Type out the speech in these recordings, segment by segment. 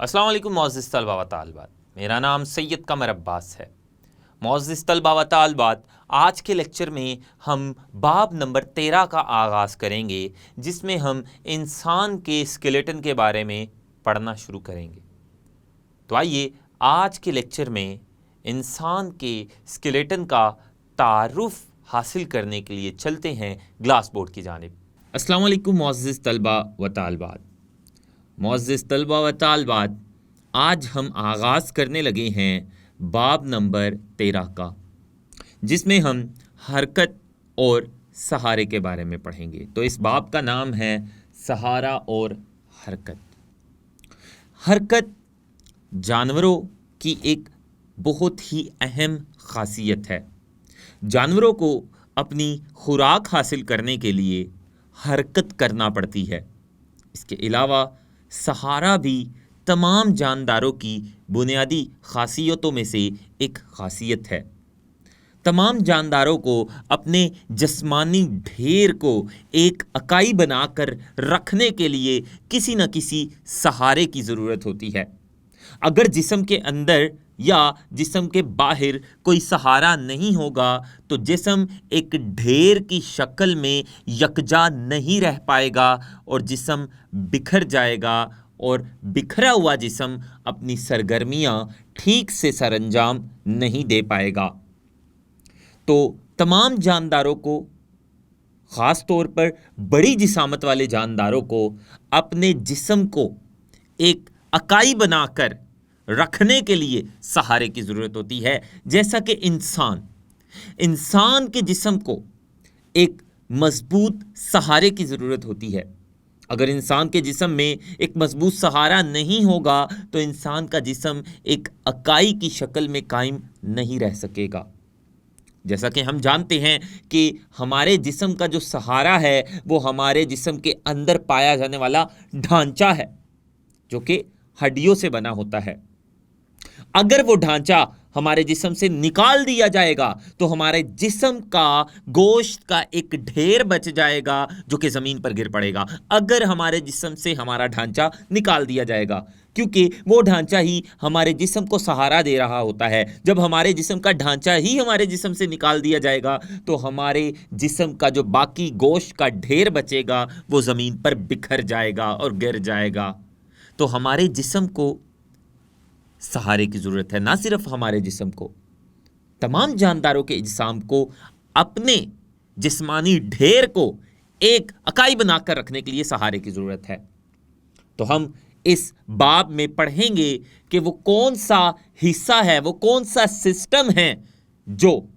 अस्सलाम वालेकुम मोअज़्ज़िज़ तलबा व तालिबात। मेरा नाम सैयद कमर अब्बास है। मोअज़्ज़िज़ तलबा व तालिबात, आज के लेक्चर में हम बाब नंबर 13 का आगाज़ करेंगे, जिसमें हम इंसान के स्केलेटन के बारे में पढ़ना शुरू करेंगे। तो आइए आज के लेक्चर में इंसान के स्केलेटन का तारुफ हासिल करने के लिए चलते हैं ग्लास बोर्ड की जानिब। अस्सलाम वालेकुम मोअज़्ज़िज़ तलबा व तालिबात। मोअज़्ज़िज़ तलबा व तालिबात, आज हम आगाज़ करने लगे हैं बाब नंबर 13 का, जिसमें हम हरकत और सहारे के बारे में पढ़ेंगे। तो इस बाब का नाम है सहारा और हरकत। हरकत जानवरों की एक बहुत ही अहम खासियत है। जानवरों को अपनी खुराक हासिल करने के लिए हरकत करना पड़ती है। इसके अलावा सहारा भी तमाम जानदारों की बुनियादी खासियतों में से एक खासियत है। तमाम जानदारों को अपने जिस्मानी ढेर को एक इकाई बनाकर रखने के लिए किसी न किसी सहारे की ज़रूरत होती है। अगर जिस्म के अंदर या जिस्म के बाहर कोई सहारा नहीं होगा तो जिस्म एक ढेर की शक्ल में यकजा नहीं रह पाएगा और जिस्म बिखर जाएगा और बिखरा हुआ जिस्म अपनी सरगर्मियां ठीक से सरअंजाम नहीं दे पाएगा। तो तमाम जानदारों को, ख़ास तौर पर बड़ी जिसामत वाले जानदारों को, अपने जिस्म को एक इकाई बनाकर रखने के लिए सहारे की ज़रूरत होती है। जैसा कि इंसान के जिस्म को एक मजबूत सहारे की ज़रूरत होती है। अगर इंसान के जिस्म में एक मजबूत सहारा नहीं होगा तो इंसान का जिस्म एक इकाई की शक्ल में कायम नहीं रह सकेगा। जैसा कि हम जानते हैं कि हमारे जिस्म का जो सहारा है वो हमारे जिस्म के अंदर पाया जाने वाला ढांचा है, जो कि हड्डियों से बना होता है। अगर वो ढांचा हमारे जिस्म से निकाल दिया जाएगा तो हमारे जिस्म का गोश्त का एक ढेर बच जाएगा जो कि ज़मीन पर गिर पड़ेगा। अगर हमारे जिस्म से हमारा ढांचा निकाल दिया जाएगा, क्योंकि वो ढांचा ही हमारे जिस्म को सहारा दे रहा होता है। जब हमारे जिस्म का ढांचा ही हमारे जिस्म से निकाल दिया जाएगा तो हमारे जिस्म का जो बाकी गोश्त का ढेर बचेगा वो ज़मीन पर बिखर जाएगा और गिर जाएगा। तो हमारे जिस्म को सहारे की ज़रूरत है। ना सिर्फ हमारे जिस्म को, तमाम जानदारों के जिस्म को अपने जिस्मानी ढेर को एक इकाई बनाकर रखने के लिए सहारे की ज़रूरत है। तो हम इस बाब में पढ़ेंगे कि वो कौन सा हिस्सा है, वो कौन सा सिस्टम है जो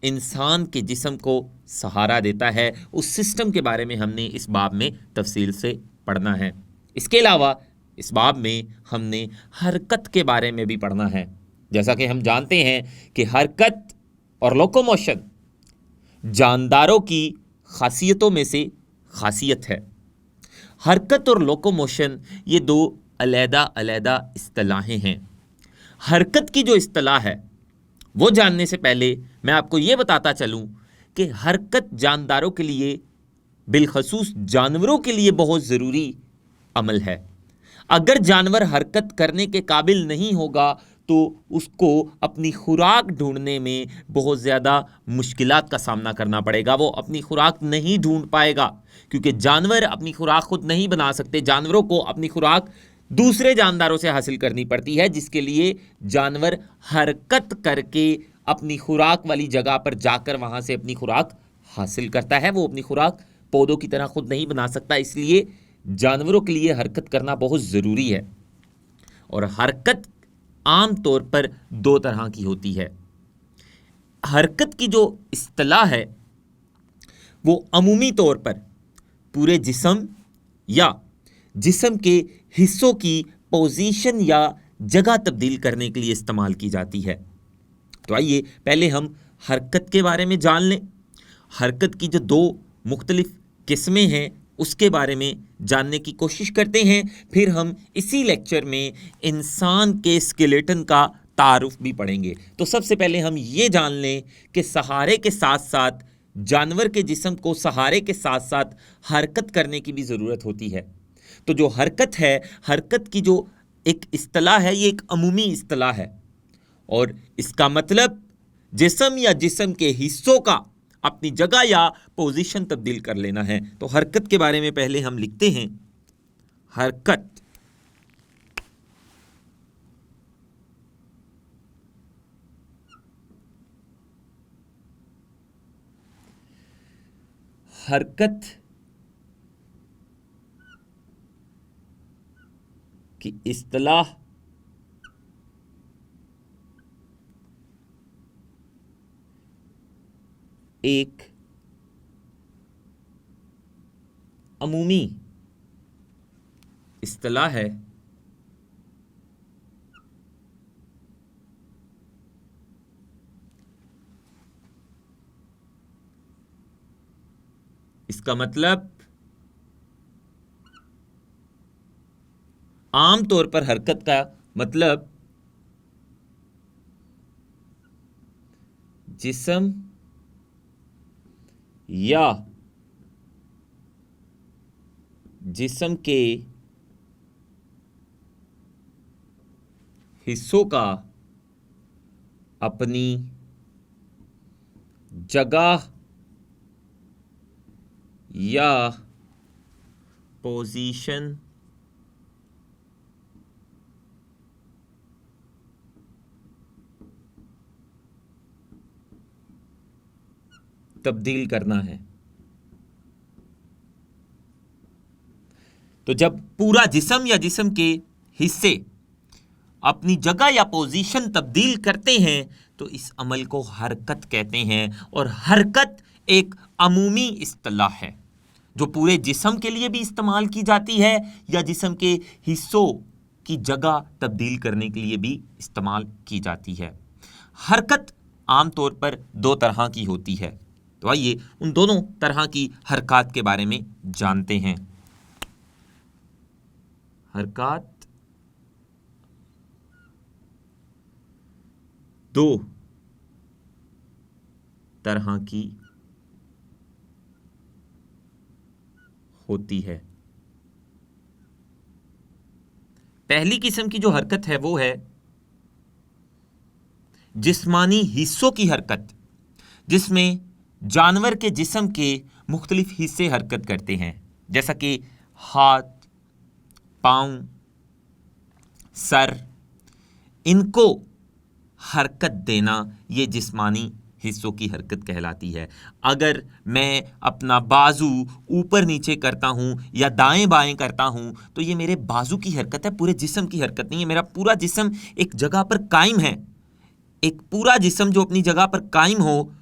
इंसान के जिस्म को सहारा देता है। उस सिस्टम के बारे में हमने इस बाब में तफसील से पढ़ना है। इसके अलावा इस बाब में हमने हरकत के बारे में भी पढ़ना है। जैसा कि हम जानते हैं कि हरकत और लोकोमोशन जानदारों की खासियतों में से खासियत है। हरकत और लोकोमोशन ये दो अलग-अलग इस्तिलाहें हैं। हरकत की जो इस्तिलाह है वो जानने से पहले मैं आपको ये बताता चलूं कि हरकत जानदारों के लिए, बिलखसूस जानवरों के लिए बहुत ज़रूरी अमल है। अगर जानवर हरकत करने के काबिल नहीं होगा तो उसको अपनी खुराक ढूंढने में बहुत ज़्यादा मुश्किलात का सामना करना पड़ेगा। वो अपनी खुराक नहीं ढूंढ पाएगा, क्योंकि जानवर अपनी खुराक खुद नहीं बना सकते। जानवरों को अपनी खुराक दूसरे जानदारों से हासिल करनी पड़ती है, जिसके लिए जानवर हरकत करके अपनी खुराक वाली जगह पर जाकर वहाँ से अपनी खुराक हासिल करता है। वो अपनी खुराक पौधों की तरह खुद नहीं बना सकता, इसलिए जानवरों के लिए हरकत करना बहुत ज़रूरी है। और हरकत आम तौर पर दो तरह की होती है। हरकत की जो इस्तिलाह है वो अमूमी तौर पर पूरे जिस्म या जिस्म के हिस्सों की पोजीशन या जगह तब्दील करने के लिए इस्तेमाल की जाती है। तो आइए पहले हम हरकत के बारे में जान लें। हरकत की जो दो मुख्तलिफ किस्में हैं उसके बारे में जानने की कोशिश करते हैं। फिर हम इसी लेक्चर में इंसान के स्केलेटन का तारुफ भी पढ़ेंगे। तो सबसे पहले हम ये जान लें कि सहारे के साथ साथ जानवर के जिस्म को सहारे के साथ साथ हरकत करने की भी ज़रूरत होती है। तो जो हरकत है, हरकत की जो एक इस्तिलाह है, ये एक अमूमी इस्तिलाह है और इसका मतलब जिस्म या जिस्म के हिस्सों का अपनी जगह या पोजीशन तब्दील कर लेना है। तो हरकत के बारे में पहले हम लिखते हैं, हरकत हरकत की इस्तिलाह एक अमूमी इस्तिलाह है इसका मतलब आम तौर पर हरकत का मतलब जिस्म या जिस्म के हिस्सों का अपनी जगह या पोजीशन तब्दील करना है। तो जब पूरा जिस्म या जिस्म के हिस्से अपनी जगह या पोजीशन तब्दील करते हैं तो इस अमल को हरकत कहते हैं और हरकत एक अमूमी इस्तिलाह है जो पूरे जिस्म के लिए भी इस्तेमाल की जाती है या जिस्म के हिस्सों की जगह तब्दील करने के लिए भी इस्तेमाल की जाती है। हरकत आमतौर पर दो तरह की होती है, तो आइए उन दोनों तरह की हरकत के बारे में जानते हैं। हरकत दो तरह की होती है। पहली किस्म की जो हरकत है वो है जिस्मानी हिस्सों की हरकत, जिसमें जानवर के जिस्म के मुख्तलिफ हिस्से हरकत करते हैं, जैसा कि हाथ, पाँव, सर। इनको हरकत देना ये जिस्मानी हिस्सों की हरकत कहलाती है। अगर मैं अपना बाजू ऊपर नीचे करता हूँ या दाएं बाएं करता हूँ तो ये मेरे बाजू की हरकत है, पूरे जिस्म की हरकत नहीं है। मेरा पूरा जिस्म एक जगह पर कायम है। एक पूरा जिस्म जो अपनी जगह पर कायम हो,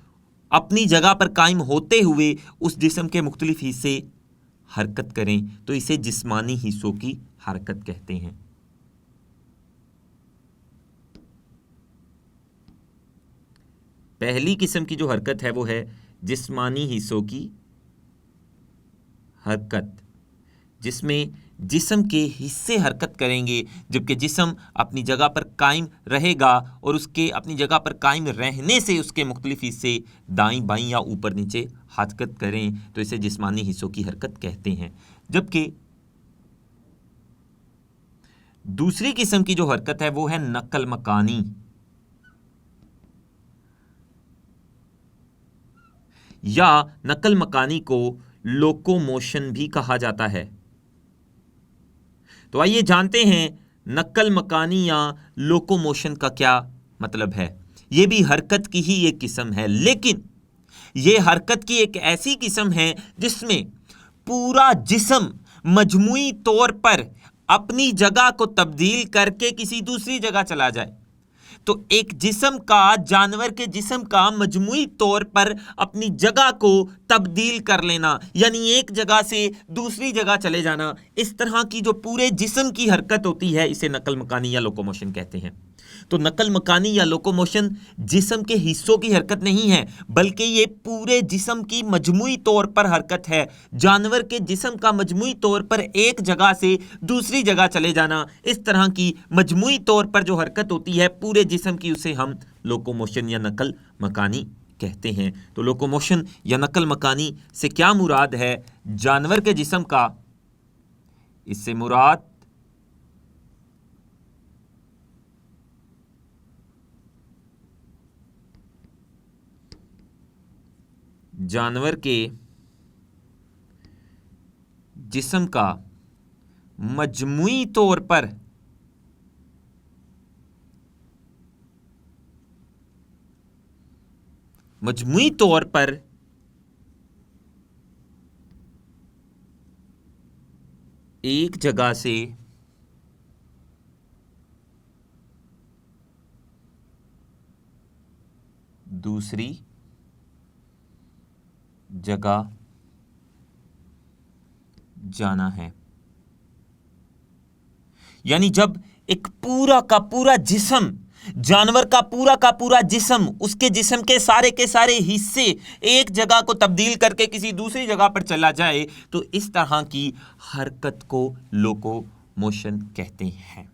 अपनी जगह पर कायम होते हुए उस जिस्म के मुख्तलिफ हिस्से हरकत करें तो इसे जिस्मानी हिस्सों की हरकत कहते हैं। पहली किस्म की जो हरकत है वो है जिस्मानी हिस्सों की हरकत, जिसमें जिस्म के हिस्से हरकत करेंगे जबकि जिस्म अपनी जगह पर कायम रहेगा और उसके अपनी जगह पर कायम रहने से उसके मुख्तलिफ हिस्से दाईं बाईं या ऊपर नीचे हरकत करें तो इसे जिस्मानी हिस्सों की हरकत कहते हैं। जबकि दूसरी किस्म की जो हरकत है वो है नकल मकानी या नकल मकानी को लोकोमोशन भी कहा जाता है। तो आइए जानते हैं नकल मकानी या लोकोमोशन का क्या मतलब है। यह भी हरकत की ही एक किस्म है, लेकिन यह हरकत की एक ऐसी किस्म है जिसमें पूरा जिस्म मजमूई तौर पर अपनी जगह को तब्दील करके किसी दूसरी जगह चला जाए। तो एक जिस्म का, जानवर के जिस्म का मजमूई तौर पर अपनी जगह को तब्दील कर लेना, यानी एक जगह से दूसरी जगह चले जाना, इस तरह की जो पूरे जिस्म की हरकत होती है इसे नकल मकानी या लोकोमोशन कहते हैं। तो नकल मकानी या लोकोमोशन जिस्म के हिस्सों की हरकत नहीं है, बल्कि ये पूरे जिस्म की मजमूई तौर पर हरकत है। जानवर के जिस्म का मजमूई तौर पर एक जगह से दूसरी जगह चले जाना, इस तरह की मजमूई तौर पर जो हरकत होती है पूरे जिस्म की, उसे हम लोकोमोशन या नकल मकानी कहते हैं। तो लोकोमोशन या नकल मकानी से क्या मुराद है? जानवर के जिस्म का, इससे मुराद जानवर के जिस्म का मजमूई तौर पर एक जगह से दूसरी जगह जाना है। यानी जब एक पूरा का पूरा जिस्म, जानवर का पूरा जिस्म, उसके जिस्म के सारे हिस्से एक जगह को तब्दील करके किसी दूसरी जगह पर चला जाए, तो इस तरह की हरकत को लोकोमोशन कहते हैं।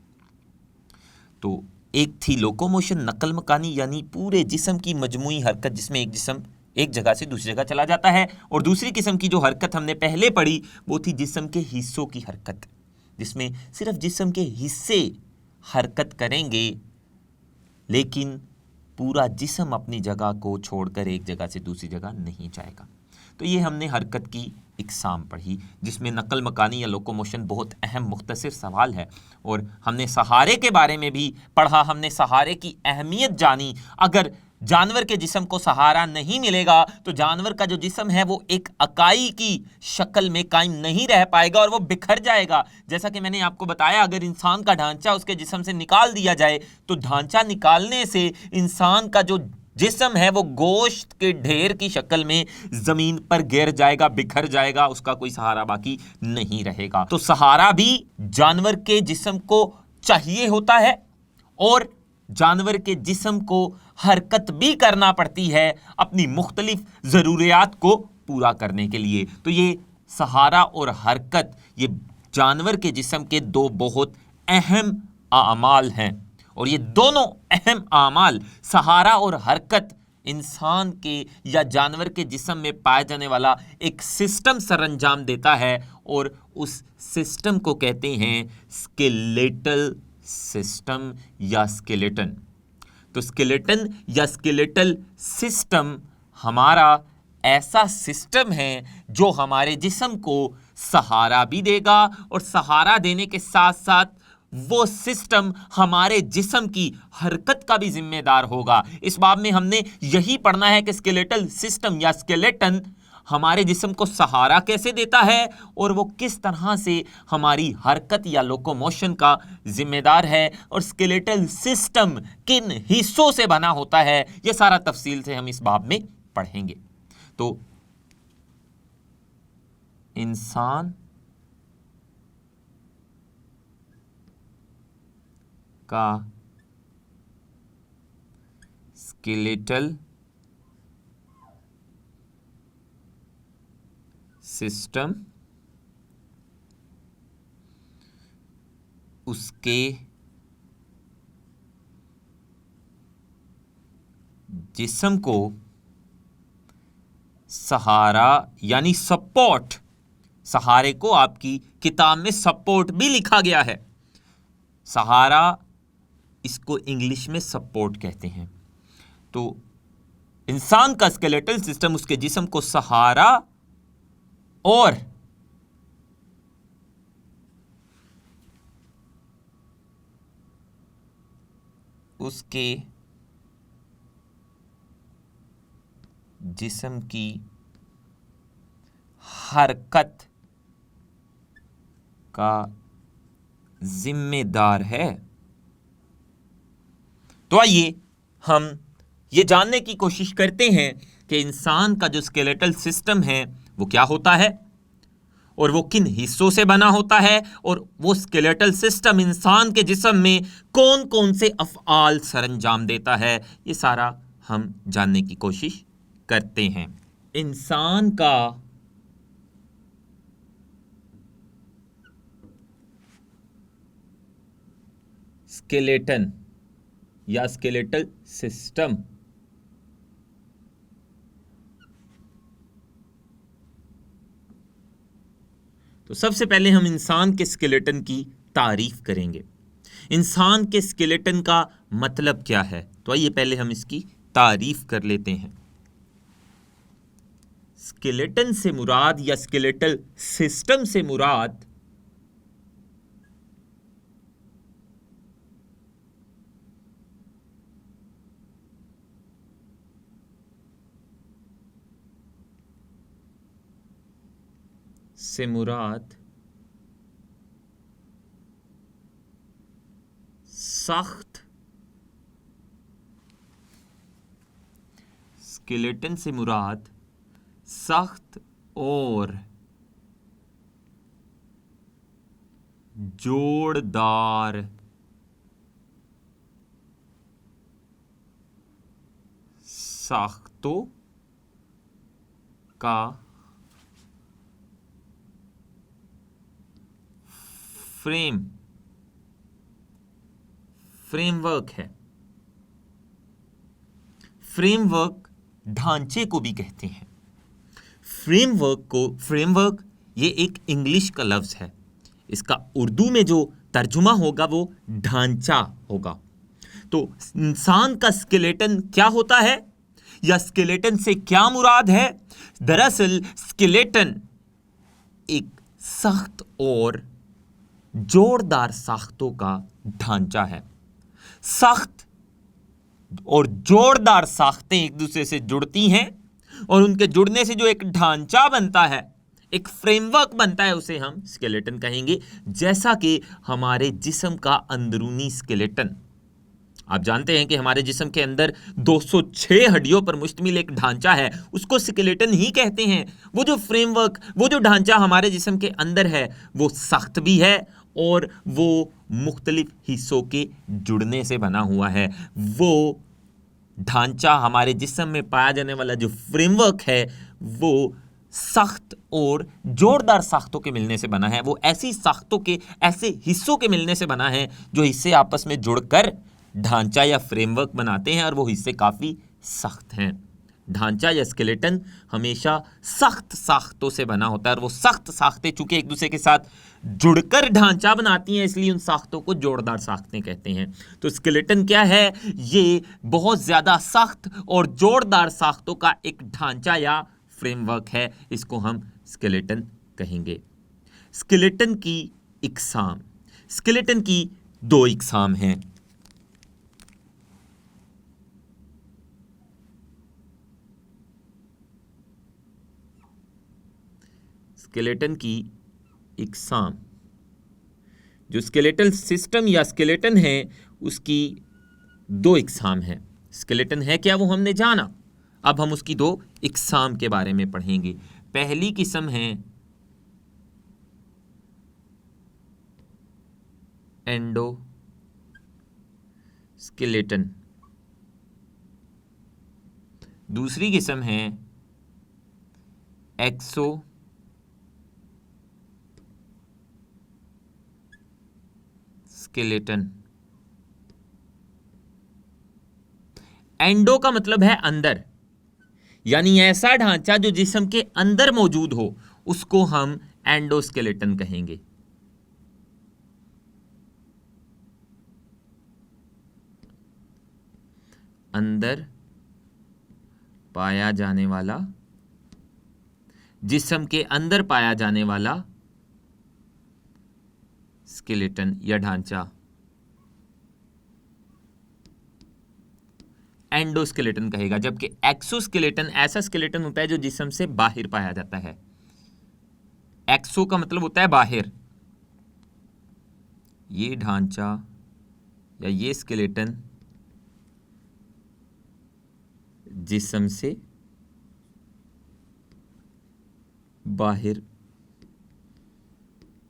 तो एक थी लोकोमोशन, नकल मकानी, यानी पूरे जिस्म की मजमूई हरकत जिसमें एक जिस्म एक जगह से दूसरी जगह चला जाता है। और दूसरी किस्म की जो हरकत हमने पहले पढ़ी वो थी जिस्म के हिस्सों की हरकत, जिसमें सिर्फ जिस्म के हिस्से हरकत करेंगे लेकिन पूरा जिस्म अपनी जगह को छोड़कर एक जगह से दूसरी जगह नहीं जाएगा। तो ये हमने हरकत की इकसाम पढ़ी, जिसमें नकल मकानी या लोकोमोशन बहुत अहम मुख्तसर सवाल है। और हमने सहारे के बारे में भी पढ़ा, हमने सहारे की अहमियत जानी। अगर जानवर के जिस्म को सहारा नहीं मिलेगा तो जानवर का जो जिस्म है वो एक इकाई की शक्ल में कायम नहीं रह पाएगा और वो बिखर जाएगा। जैसा कि मैंने आपको बताया, अगर इंसान का ढांचा उसके जिस्म से निकाल दिया जाए तो ढांचा निकालने से इंसान का जो जिस्म है वो गोश्त के ढेर की शक्ल में जमीन पर गिर जाएगा, बिखर जाएगा, उसका कोई सहारा बाकी नहीं रहेगा। तो सहारा भी जानवर के जिस्म को चाहिए होता है और जानवर के जिस्म को हरकत भी करना पड़ती है अपनी मुख्तलिफ ज़रूरियात को पूरा करने के लिए। तो ये सहारा और हरकत, ये जानवर के जिस्म के दो बहुत अहम आमाल हैं। और ये दोनों अहम आमाल, सहारा और हरकत, इंसान के या जानवर के जिस्म में पाया जाने वाला एक सिस्टम सरंजाम देता है और उस सिस्टम को कहते हैं स्केलेटल सिस्टम या स्केलेटन। तो स्केलेटन या स्केलेटल सिस्टम हमारा ऐसा सिस्टम है जो हमारे जिस्म को सहारा भी देगा और सहारा देने के साथ साथ वो सिस्टम हमारे जिस्म की हरकत का भी जिम्मेदार होगा। इस बाब में हमने यही पढ़ना है कि स्केलेटल सिस्टम या स्केलेटन हमारे जिस्म को सहारा कैसे देता है और वो किस तरह से हमारी हरकत या लोकोमोशन का जिम्मेदार है और स्केलेटल सिस्टम किन हिस्सों से बना होता है, ये सारा तफसील से हम इस बाब में पढ़ेंगे। तो इंसान का स्केलेटल सिस्टम उसके जिस्म को सहारा यानी सपोर्ट, सहारे को आपकी किताब में सपोर्ट भी लिखा गया है। सहारा इसको इंग्लिश में सपोर्ट कहते हैं। तो इंसान का स्केलेटल सिस्टम उसके जिस्म को सहारा और उसके जिस्म की हरकत का जिम्मेदार है। तो आइए हम ये जानने की कोशिश करते हैं कि इंसान का जो स्केलेटल सिस्टम है वो क्या होता है और वो किन हिस्सों से बना होता है और वो स्केलेटल सिस्टम इंसान के जिस्म में कौन कौन से अफ़आल सरंजाम देता है। ये सारा हम जानने की कोशिश करते हैं। इंसान का स्केलेटन या स्केलेटल सिस्टम तो सबसे पहले हम इंसान के स्केलेटन की तारीफ करेंगे। इंसान के स्केलेटन का मतलब क्या है, तो आइए पहले हम इसकी तारीफ कर लेते हैं। स्केलेटन से मुराद या स्केलेटल सिस्टम से मुराद सख्त, स्केलेटन से मुराद सख्त और जोड़दार साख्तों का फ्रेमवर्क है। फ्रेमवर्क ढांचे को भी कहते हैं। फ्रेमवर्क ये एक इंग्लिश का लफ्ज है। इसका उर्दू में जो तर्जुमा होगा वो ढांचा होगा। तो इंसान का स्केलेटन क्या होता है या स्केलेटन से क्या मुराद है? दरअसल स्केलेटन एक सख्त और जोरदार साख्तों का ढांचा है। सख्त और जोरदार साख्तें एक दूसरे से जुड़ती हैं और उनके जुड़ने से जो एक ढांचा बनता है, एक फ्रेमवर्क बनता है, उसे हम स्केलेटन कहेंगे। जैसा कि हमारे जिस्म का अंदरूनी स्केलेटन, आप जानते हैं कि हमारे जिस्म के अंदर 206 हड्डियों पर मुश्तमिल एक ढांचा है, उसको स्केलेटन ही कहते हैं। वो जो फ्रेमवर्क, वो जो ढांचा हमारे जिस्म के अंदर है, वो सख्त भी है और वो मुख्तलिफ हिस्सों के जुड़ने से बना हुआ है। वो ढांचा, हमारे जिस्म में पाया जाने वाला जो फ्रेमवर्क है, वो सख्त और जोरदार साख्तों के मिलने से बना है। वो ऐसी साख्तों के, ऐसे हिस्सों के मिलने से बना है जो हिस्से आपस में जुड़कर ढांचा या फ्रेमवर्क बनाते हैं, और वो हिस्से काफ़ी सख्त हैं। ढांचा या स्केलेटन हमेशा सख्त साख्तों से बना होता है, और वो सख्त साख्तें चूंकि एक दूसरे के साथ जुड़कर ढांचा बनाती हैं, इसलिए उन साख्तों को जोरदार साख्तें कहते हैं। तो स्केलेटन क्या है? ये बहुत ज़्यादा सख्त और जोरदार साख्तों का एक ढांचा या फ्रेमवर्क है। इसको हम स्केलेटन कहेंगे। स्केलेटन की इकसाम, स्केलेटन की 2 इकसाम हैं। स्केलेटन की इकसाम, जो स्केलेटल सिस्टम या स्केलेटन है, उसकी 2 इकसाम है। स्केलेटन है क्या, वो हमने जाना। अब हम उसकी 2 इकसाम के बारे में पढ़ेंगे। पहली किस्म है एंडो स्केलेटन, दूसरी किस्म है एक्सो स्केलेटन। एंडो का मतलब है अंदर, यानी ऐसा ढांचा जो जिस्म के अंदर मौजूद हो, उसको हम एंडोस्केलेटन कहेंगे। अंदर पाया जाने वाला, जिस्म के अंदर पाया जाने वाला स्केलेटन या ढांचा एंडोस्केलेटन कहेगा। जबकि एक्सोस्केलेटन ऐसा स्केलेटन होता है जो जिस्म से बाहर पाया जाता है। एक्सो का मतलब होता है बाहर। ये ढांचा या ये स्केलेटन जिस्म से बाहर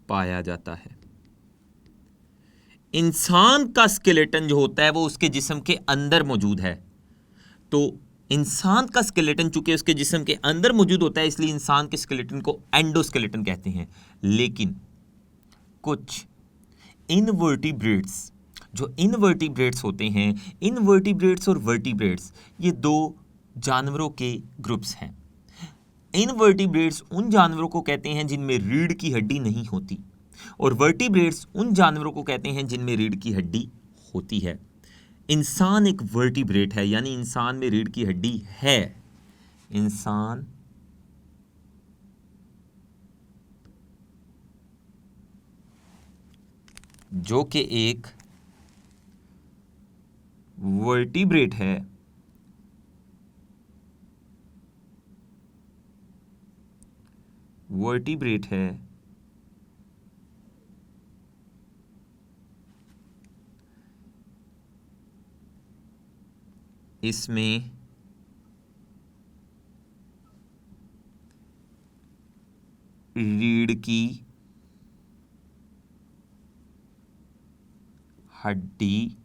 पाया जाता है। इंसान का स्केलेटन जो होता है वो उसके जिस्म के अंदर मौजूद है। तो इंसान का स्केलेटन चूंकि उसके जिस्म के अंदर मौजूद होता है, इसलिए इंसान के स्केलेटन को एंडोस्केलेटन कहते हैं। लेकिन कुछ इनवर्टिब्रेट्स, जो इनवर्टिब्रेट्स होते हैं, इनवर्टिब्रेट्स और वर्टिब्रेट्स, ये 2 जानवरों के ग्रुप्स हैं। इनवर्टिब्रेट्स उन जानवरों को कहते हैं जिनमें रीढ़ की हड्डी नहीं होती, और वर्टिब्रेट्स उन जानवरों को कहते हैं जिनमें रीढ़ की हड्डी होती है। इंसान एक वर्टिब्रेट है, यानी इंसान में रीढ़ की हड्डी है। इंसान जो कि एक वर्टिब्रेट है, इसमें रीढ़ की हड्डी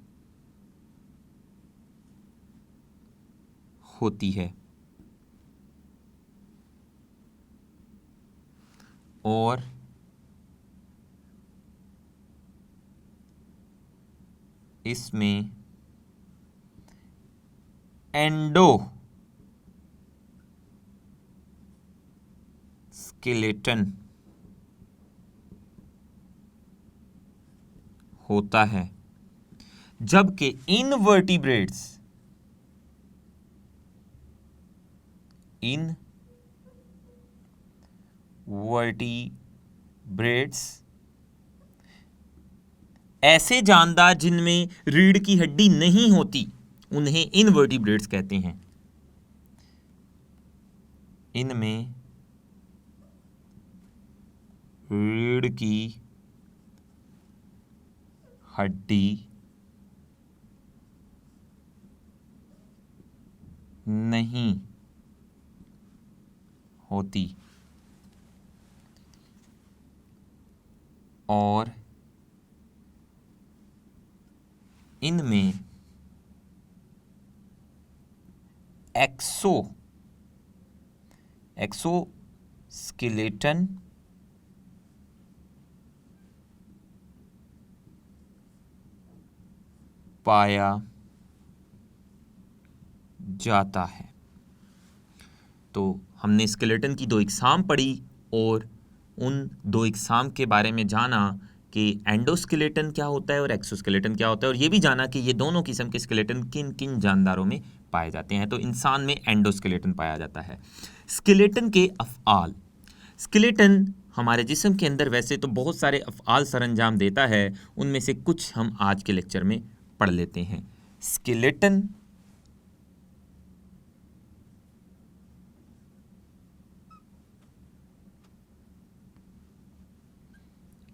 होती है और इसमें एंडोस्केलेटन होता है, जबकि इनवर्टिब्रेट्स ऐसे जानदार जिनमें रीढ़ की हड्डी नहीं होती उन्हें इनवर्टिब्रेट्स कहते हैं। इनमें रीढ़ की हड्डी नहीं होती और इनमें एक्सोस्केलेटन पाया जाता है। तो हमने स्केलेटन की 2 इकसाम पढ़ी और उन 2 इकसाम के बारे में जाना कि एंडोस्केलेटन क्या होता है और एक्सोस्केलेटन क्या होता है, और ये भी जाना कि ये दोनों किस्म के स्केलेटन किन किन जानदारों में पाए जाते हैं। तो इंसान में एंडोस्केलेटन पाया जाता है। स्केलेटन के अफ़आल। स्केलेटन हमारे जिस्म के अंदर वैसे तो बहुत सारे अफ़आल सरअंजाम देता है, उनमें से कुछ हम आज के लेक्चर में पढ़ लेते हैं। स्केलेटन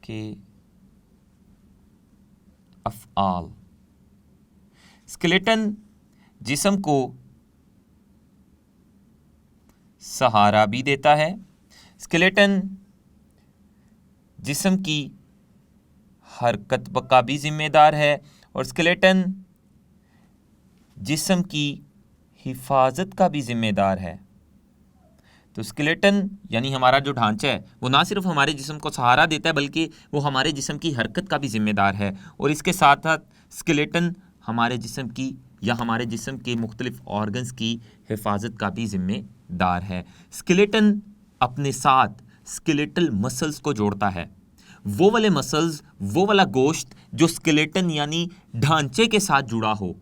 के अफ़आल। स्केलेटन जिस्म को सहारा भी देता है। स्केलेटन जिस्म की हरकत का भी जिम्मेदार है और स्केलेटन जिस्म की हिफाजत का भी जिम्मेदार है। तो स्केलेटन यानी हमारा जो ढांचा है वो ना सिर्फ हमारे जिस्म को सहारा देता है बल्कि वो हमारे जिस्म की हरकत का भी जिम्मेदार है, और इसके साथ साथ स्केलेटन हमारे जिस्म की या हमारे जिस्म के मुख्तलिफ ऑर्गन्स की हिफाजत का भी जिम्मेदार है। स्केलेटन अपने साथ स्केलेटल मसल्स को जोड़ता है। वो वाले मसल्स, वो वाला गोश्त जो स्केलेटन यानी ढांचे के साथ जुड़ा हो,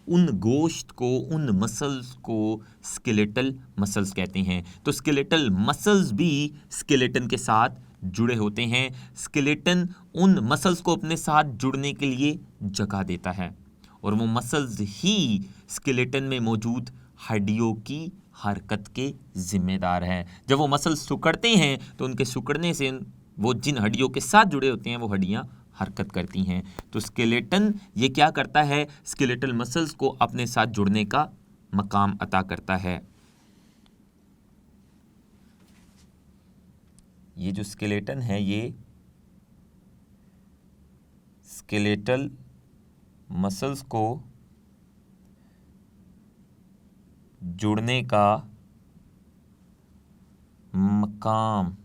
उन गोश्त को, उन मसल्स को स्केलेटल मसल्स कहते हैं। तो स्केलेटल मसल्स भी स्केलेटन के साथ जुड़े होते हैं। स्केलेटन उन मसल्स को अपने साथ जुड़ने के लिए जगह देता है और वो मसल्स ही स्केलेटन में मौजूद हड्डियों की हरकत के जिम्मेदार हैं। जब वो मसल्स सिकुड़ते हैं तो उनके सिकुड़ने से वो जिन हड्डियों के साथ जुड़े होते हैं वो हड्डियां हरकत करती हैं। तो स्केलेटन ये क्या करता है, स्केलेटल मसल्स को अपने साथ जुड़ने का मकाम अता करता है। ये जो स्केलेटन है ये स्केलेटल मसल्स को जुड़ने का मकाम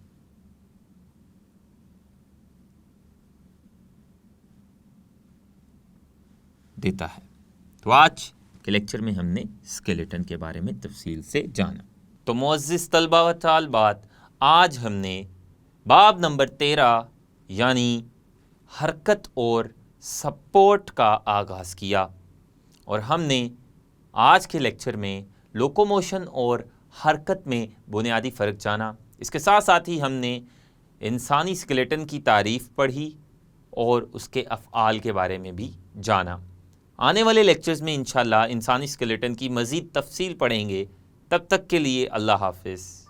देता है। तो आज के लेक्चर में हमने स्केलेटन के बारे में तफसील से जाना। तो मुअज़्ज़िज़ तलबा व तालिबात, आज हमने बाब नंबर 13 यानी हरकत और सपोर्ट का आगाज़ किया और हमने आज के लेक्चर में लोकोमोशन और हरकत में बुनियादी फ़र्क जाना। इसके साथ साथ ही हमने इंसानी स्केलेटन की तारीफ़ पढ़ी और उसके अफ़आल के बारे में भी जाना। आने वाले लेक्चर्स में इंशाल्लाह इंसानी स्केलेटन की मज़ीद तफसील पढ़ेंगे। तब तक के लिए अल्लाह हाफ़िज़।